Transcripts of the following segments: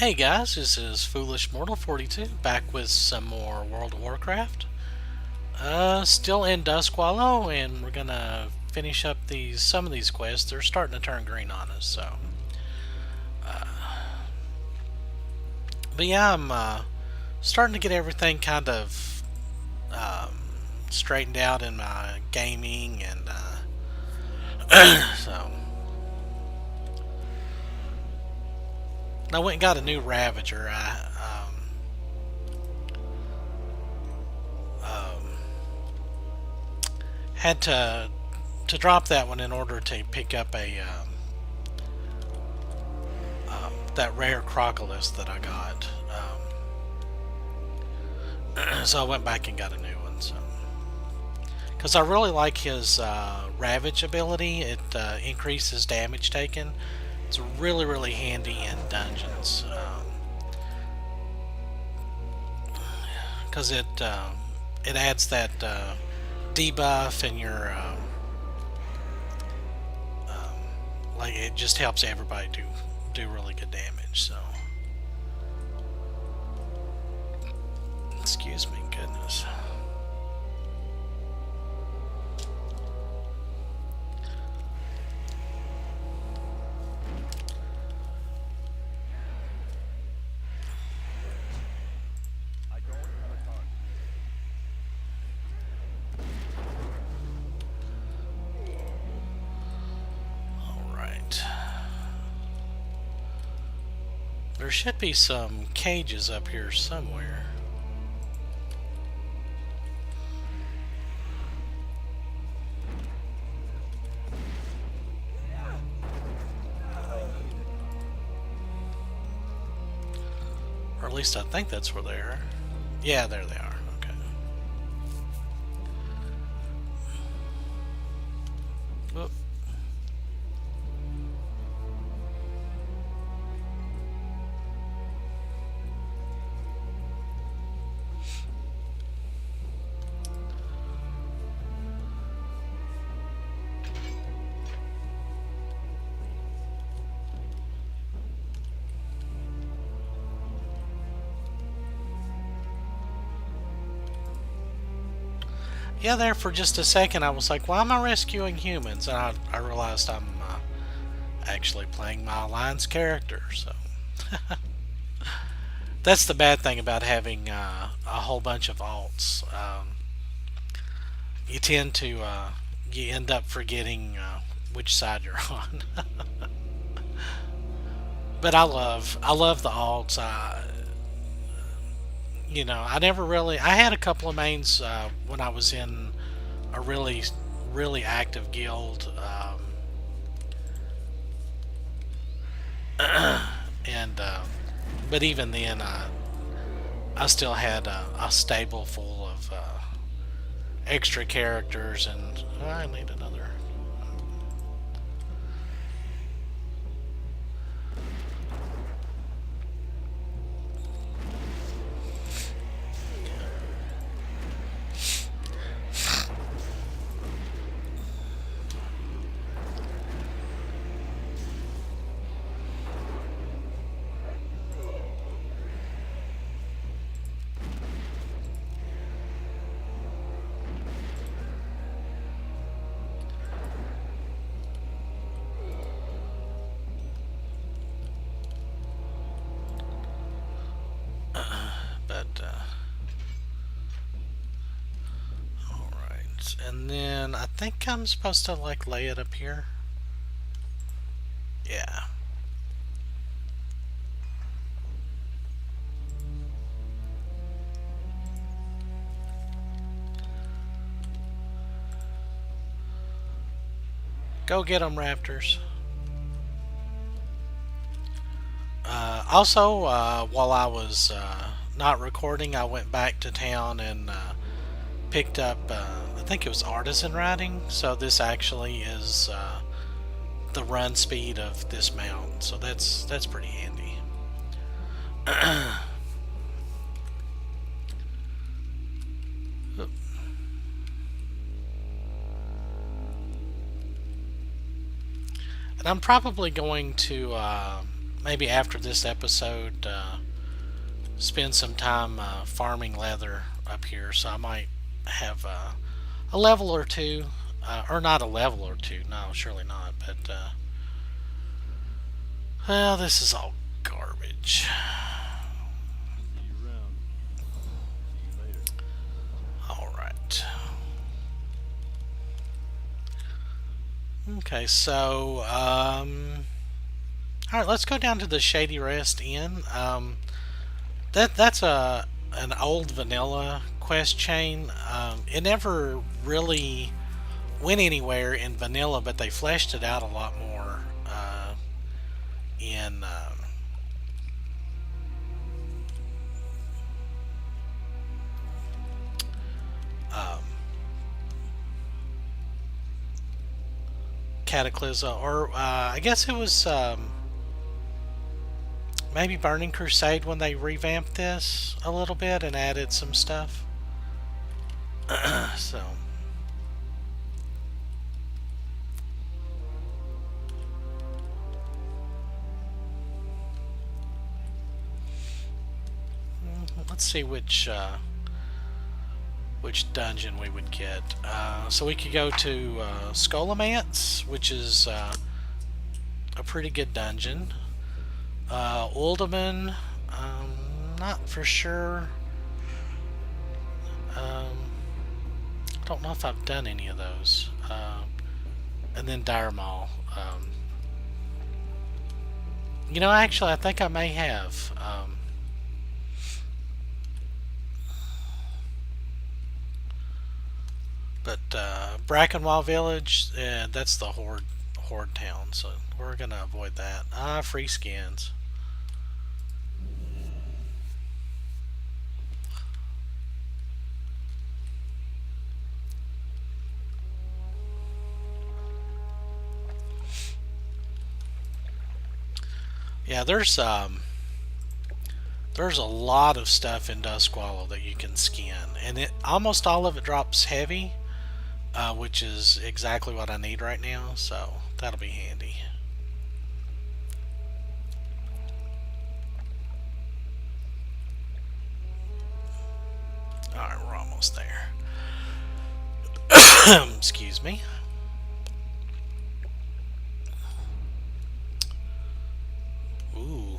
Hey guys, this is Foolish Mortal 42 back with some more World of Warcraft. Still in Duskwallow, and we're gonna finish up some of these quests. They're starting to turn green on us, so. But yeah, I'm starting to get everything kind of um, straightened out in my gaming, and so. I went and got a new Ravager. Um, had to drop that one in order to pick up a that rare Crocolus that I got. So I went back and got a new one. So because I really like his Ravage ability, it increases damage taken. It's really handy in dungeons because it adds that debuff and your like it just helps everybody do really good damage. So excuse me, goodness. There should be some cages up here somewhere. Or at least I think that's where they are. Yeah, there they are. Okay. Whoop. Yeah, there for just a second I was like, why am I rescuing humans? And I realized I'm actually playing my Alliance character, so. That's the bad thing about having a whole bunch of alts. You tend to, you end up forgetting which side you're on. But I love the alts. I never really. I had a couple of mains when I was in a really active guild, and but even then, I still had a stable full of extra characters, and I need another. But alright. And then I think I'm supposed to like lay it up here. Yeah. Go get them, Raptors. Also, while I was not recording, I went back to town and picked up, I think it was artisan riding. So this actually is the run speed of this mount. So that's pretty handy. And I'm probably going to maybe after this episode, spend some time farming leather up here. So I might have a level or two, or not a level or two. No, surely not. But well, this is all garbage. All right. Okay, so all right, let's go down to the Shady Rest Inn. That's an old vanilla quest chain. It never really went anywhere in vanilla, but they fleshed it out a lot more in um, Cataclysm, or I guess it was maybe Burning Crusade when they revamped this a little bit and added some stuff. So let's see which dungeon we would get. So we could go to Scholomance, which is a pretty good dungeon. Uldaman, not for sure. I don't know if I've done any of those. And then Dire Maul. Actually, I think I may have. But Brackenwall Village, that's the Horde town, so we're gonna avoid that. Free skins. Yeah, there's a lot of stuff in Duskwallow that you can skin, and almost all of it drops heavy, which is exactly what I need right now, so that'll be handy. Alright, we're almost there. Excuse me. Ooh.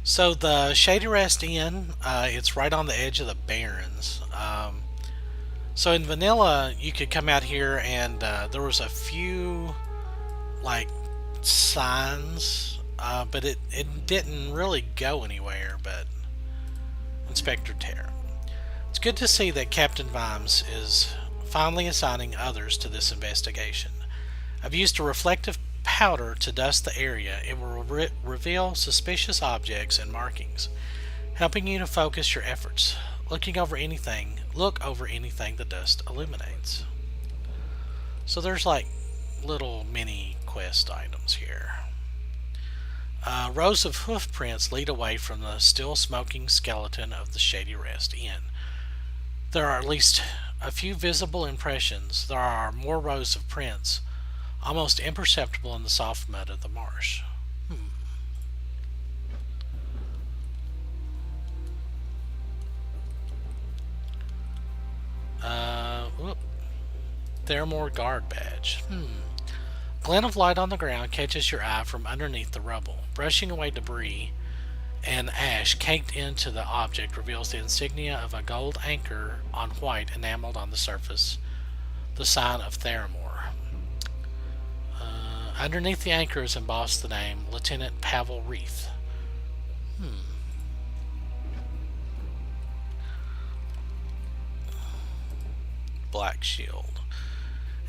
So the Shady Rest Inn, it's right on the edge of the Barrens. So in vanilla, you could come out here and there was a few like signs, but it didn't really go anywhere. But Inspector Terra, it's good to see that Captain Vimes is finally assigning others to this investigation. I've used a reflective powder to dust the area. It will reveal suspicious objects and markings, helping you to focus your efforts. Look over anything the dust illuminates. So there's like little mini quest items here. Rows of hoof prints lead away from the still smoking skeleton of the Shady Rest Inn. There are at least a few visible impressions. There are more rows of prints, almost imperceptible in the soft mud of the marsh. Theramore Guard Badge. Glint of light on the ground catches your eye from underneath the rubble. Brushing away debris and ash caked into the object reveals the insignia of a gold anchor on white enameled on the surface, the sign of Theramore. Underneath the anchor is embossed the name Lieutenant Pavel Reith. Black Shield.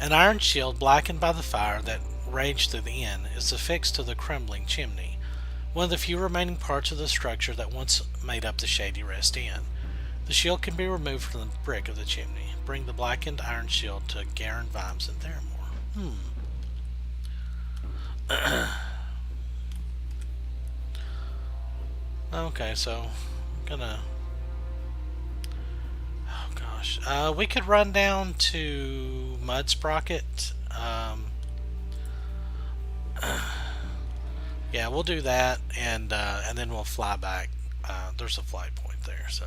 An iron shield blackened by the fire that raged through the inn is affixed to the crumbling chimney, one of the few remaining parts of the structure that once made up the Shady Rest Inn. The shield can be removed from the brick of the chimney. Bring the blackened iron shield to Garen Vimes and Theramore. Okay, so Gonna. Oh gosh. We could run down to Mudsprocket. Yeah, we'll do that, and then we'll fly back. There's a flight point there, so.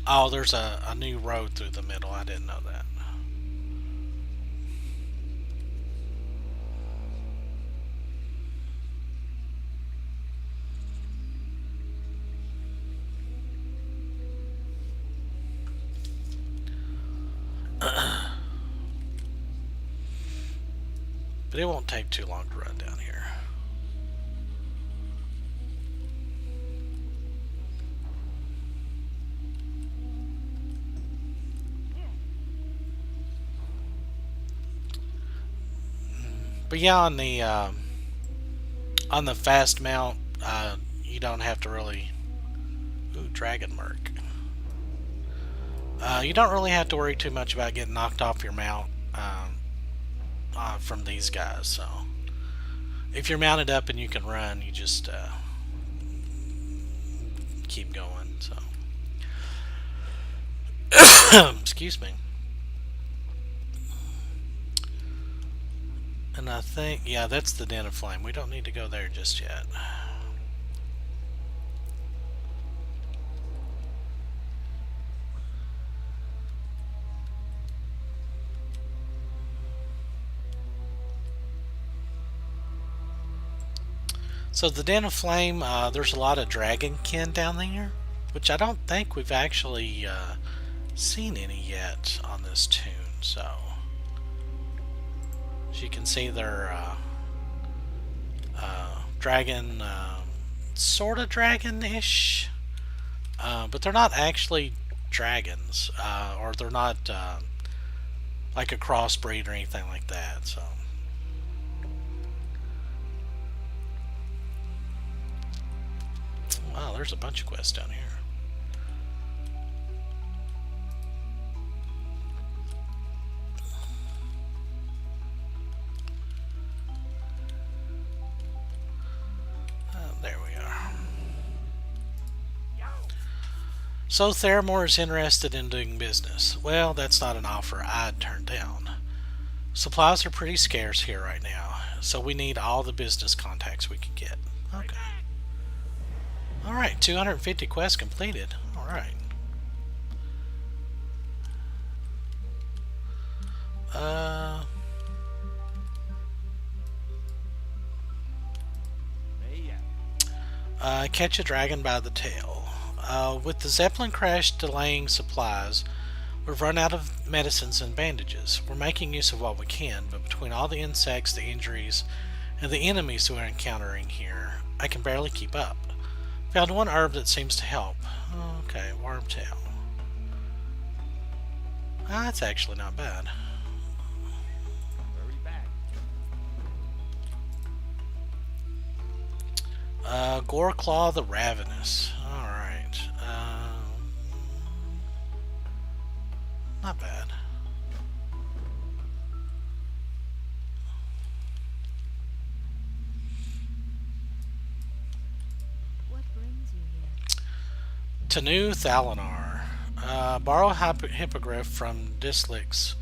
Oh, there's a new road through the middle. I didn't know that. But it won't take too long to run down here. But yeah, on the fast mount, you don't have to really. Ooh, dragon merc. You don't really have to worry too much about getting knocked off your mount from these guys. So if you're mounted up and you can run, you just keep going. So excuse me. And I think, yeah, that's the Den of Flame. We don't need to go there just yet. So the Den of Flame, there's a lot of dragonkin down there, which I don't think we've actually seen any yet on this tune. So as you can see, they're dragon, sort of dragon-ish, but they're not actually dragons, or they're not like a crossbreed or anything like that. So. Wow, there's a bunch of quests down here. There we are. So Theramore is interested in doing business. Well, that's not an offer I'd turn down. Supplies are pretty scarce here right now, so we need all the business contacts we can get. Okay. Alright, 250 quests completed. Alright. Catch a dragon by the tail. With the Zeppelin crash delaying supplies, we've run out of medicines and bandages. We're making use of what we can, but between all the insects, the injuries, and the enemies we're encountering here, I can barely keep up. Found one herb that seems to help. Okay, wormtail. That's actually not bad. Goreclaw the Ravenous. Alright. Not bad. What brings you here? To New Thalinar. Borrow Hippogriff from Dislix.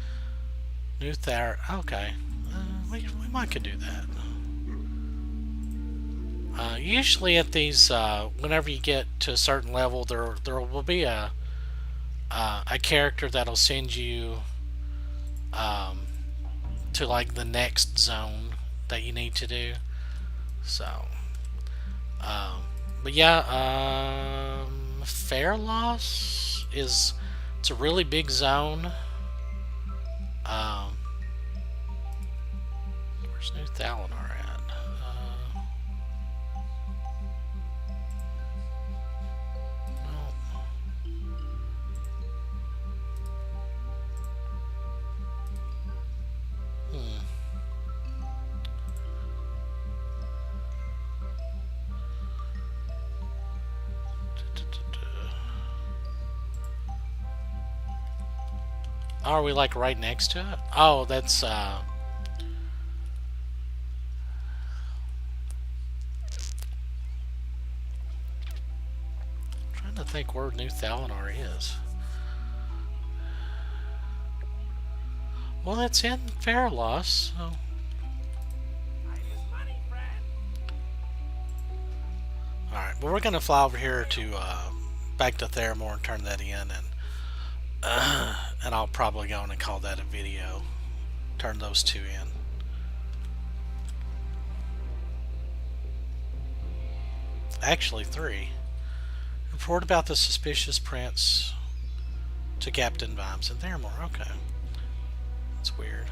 New Thar. Okay. We might could do that. Usually at these, whenever you get to a certain level, there will be a character that'll send you to like the next zone that you need to do. So, but yeah, Fair Loss it's a really big zone. Where's New Thalinar at? Are we like right next to it? Oh, that's trying to think where New Thalinar is. Well, it's in Fairloss, so alright, well we're gonna fly over here to back to Theramore and turn that in, and I'll probably go on and call that a video. Turn those two in. Actually, three. Report about the suspicious prince to Captain Vimes in Theramore. Okay. That's weird.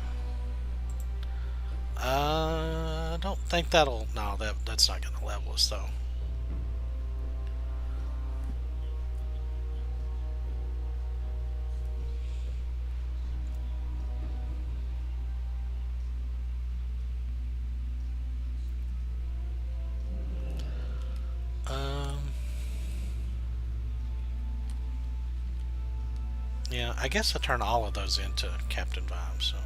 I don't think that'll... No, that's not going to level us, though. Yeah, I guess I turn all of those into Captain Vimes, so...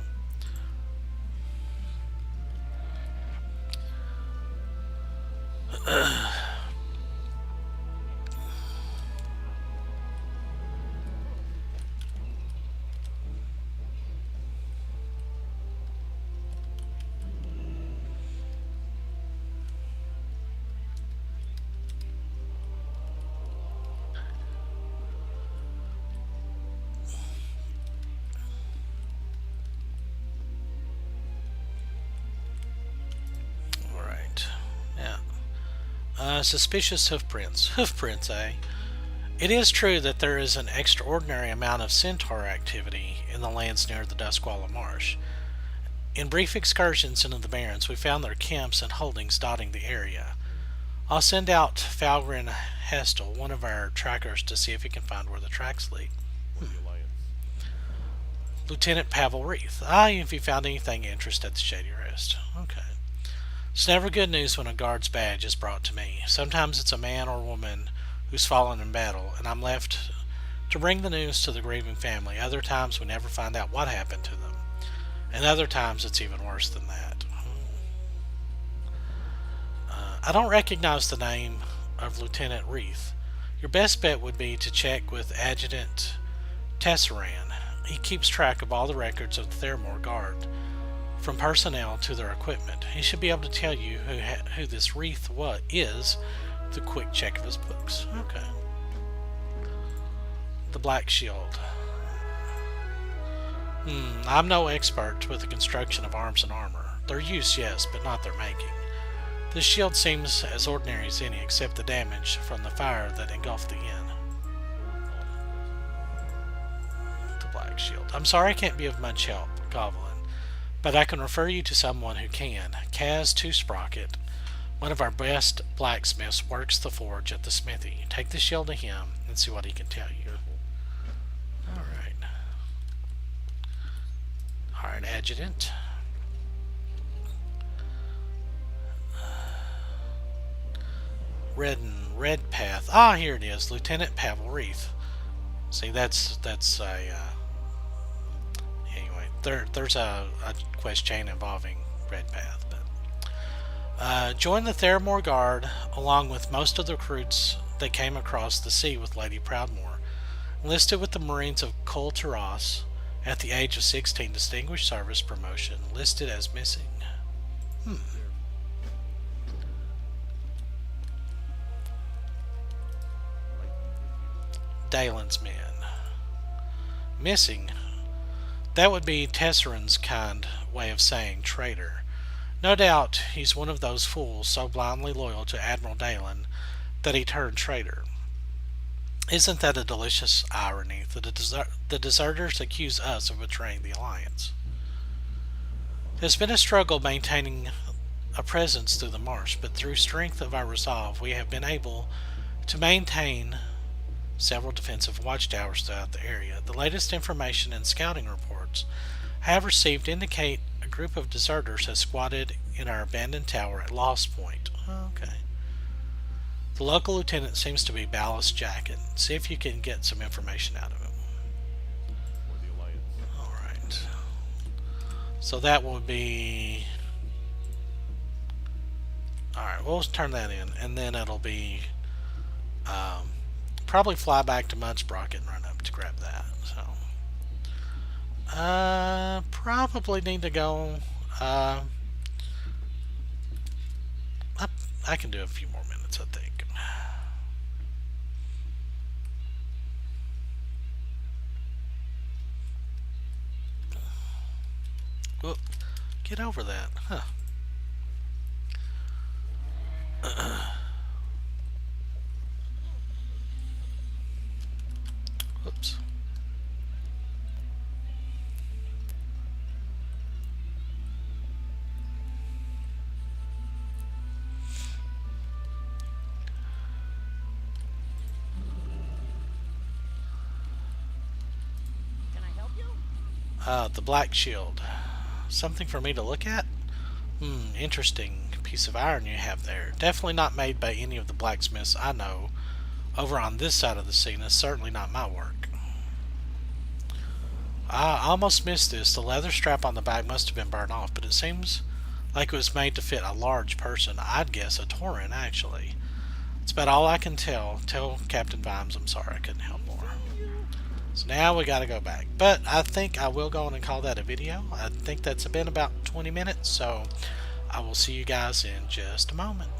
Alright. Yeah. Suspicious hoofprints. Hoofprints, eh? It is true that there is an extraordinary amount of centaur activity in the lands near the Duskwalla Marsh. In brief excursions into the Barrens, we found their camps and holdings dotting the area. I'll send out Falgrin Hestel, one of our trackers, to see if he can find where the tracks lead. Lieutenant Pavel Reith. Have you found anything interesting at the Shady Rest? Okay. It's never good news when a guard's badge is brought to me. Sometimes it's a man or woman who's fallen in battle, and I'm left to bring the news to the grieving family. Other times we never find out what happened to them. And other times it's even worse than that. I don't recognize the name of Lieutenant Reith. Your best bet would be to check with Adjutant Tesseran. He keeps track of all the records of the Theramore Guard, from personnel to their equipment. He should be able to tell you who this Reith is with a quick check of his books. Okay. The Black Shield. I'm no expert with the construction of arms and armor. Their use, yes, but not their making. This shield seems as ordinary as any, except the damage from the fire that engulfed the inn. The Black Shield. I'm sorry I can't be of much help, Goblin, but I can refer you to someone who can. Kaz Mudsprocket, one of our best blacksmiths, works the forge at the smithy. Take the shield to him and see what he can tell you. Alright, Adjutant. Red Path. Here it is. Lieutenant Pavel Reith. See, that's a... anyway, there's a quest chain involving Red Path. But join the Theramore Guard along with most of the recruits that came across the sea with Lady Proudmoore. Enlisted with the Marines of Kul Tiras at the age of 16, distinguished service promotion, listed as missing. Dalen's men. Missing. That would be Tesseran's kind way of saying traitor. No doubt he's one of those fools so blindly loyal to Admiral Dalen that he turned traitor. Isn't that a delicious irony? The deserters accuse us of betraying the Alliance. There's been a struggle maintaining a presence through the marsh, but through strength of our resolve, we have been able to maintain several defensive watchtowers throughout the area. The latest information and scouting reports I have received indicate a group of deserters has squatted in our abandoned tower at Lost Point. Okay. The local lieutenant seems to be Ballast Jacket. See if you can get some information out of him. So that would be... Alright, we'll turn that in, and then it'll be... probably fly back to Mudsprocket and run up to grab that. So... probably need to go... I can do a few more minutes, I think. Whoop. Get over that. Huh. Whoops. Can I help you? The black shield. Something for me to look at? Interesting piece of iron you have there. Definitely not made by any of the blacksmiths I know. Over on this side of the scene is certainly not my work. I almost missed this. The leather strap on the back must have been burned off, but it seems like it was made to fit a large person. I'd guess a Tauren, actually. That's about all I can tell. Tell Captain Vimes I'm sorry I couldn't help more. So now we gotta go back. But I think I will go on and call that a video. I think that's been about 20 minutes, so I will see you guys in just a moment.